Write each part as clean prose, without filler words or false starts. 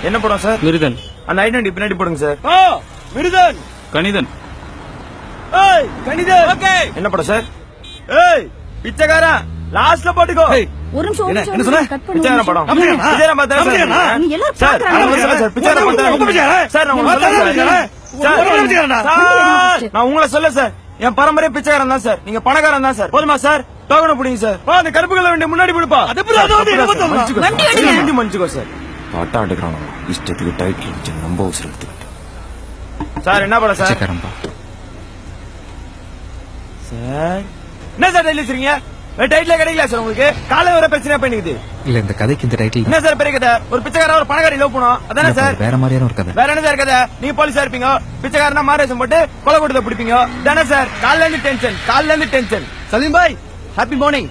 என்ன படம் சார்? மிருதன். அந்த ஐடென்டி பின்னாடி போடுங்க சார். மிருதன். கணிதன். ஏய் கணிதன். ஓகே. என்ன படம் சார்? ஏய் பிச்சைக்காரா லாஸ்ட்ல போட்டுக்கோ. ஒரு நிமிஷம் என்ன சொன்ன? பிச்சைக்காரன் படம். பிச்சைக்காரன் பார்த்தா சார். சார் சார் பிச்சைக்காரன் பார்த்தா சார் நான் உங்களுக்கு சொல்ல சார். நான் உங்களை சொல்ல சார். என் பரம்பரை பிச்சைக்காரன் தான் சார். நீங்க பணக்காரன் தான் சார். போதுமா சார்? டோக்கன் பிடிங்க சார். அந்த கருப்புகளை வண்டி முன்னாடி பிடிப்பா. மன்னிச்சுக்கோ சார். பாட்டா எடுக்கிறான் இஷ்டத்துக்கு டைட்டில் வச்சு ரொம்ப அவசரம் சார். என்ன படம் சார்? சார் என்ன சார் டைட்டில் வச்சிருக்கீங்க? டைட்டிலே கிடைக்கல சார் உங்களுக்கு. காலை வர பிரச்சனை பண்ணிக்குது. இல்ல இந்த கதைக்கு இந்த டைட்டில் என்ன சார் பெரிய கதை? ஒரு பிச்சைக்கார ஒரு பணக்காரி லவ் பண்ணும் அதானே சார்? வேற மாதிரியான ஒரு கதை. வேற என்ன சார் கதை? நீங்க போலீஸா இருப்பீங்க, பிச்சைக்காரனா மாரேசம் போட்டு கொலை கூட்டத்தை பிடிப்பீங்க தானே சார்? காலைல இருந்து டென்ஷன். சலீம் பாய் ஹாப்பி மார்னிங்.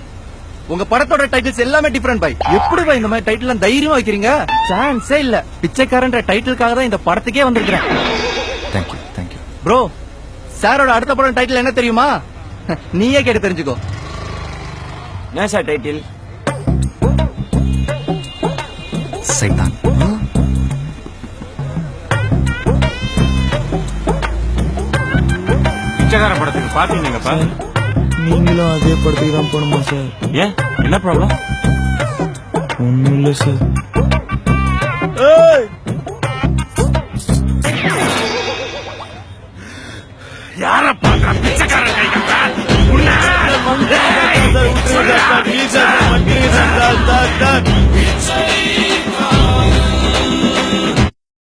உங்க படத்தோட டைட்டில்ஸ் எல்லாமே டிஃபரெண்ட் பாய். எப்படி பாய் இந்த மாதிரி டைட்டில் தைரியமா வைக்கிறீங்க? சான்ஸே இல்ல. பிச்சைக்காரன்ற டைட்டிலுக்காக தான் இந்த படத்துக்கே வந்திருக்கிறேன். Thank you bro. சாரோட அடுத்த படம் டைட்டில் என்ன தெரியுமா? நீயே கேட்டு தெரிஞ்சுக்கோ. என்ன சார் டைட்டில்? சைத்தான். பிச்சைக்கார படத்துக்கு பாத்தீங்கப்பா. நீங்களும் அதே படத்துக்கு தான் போகணுமா சார்? ஏன் என்ன ப்ராப்ளம்? ஒண்ணும் இல்ல சார். யார பாக்குற பிச்சைக்காரன் கை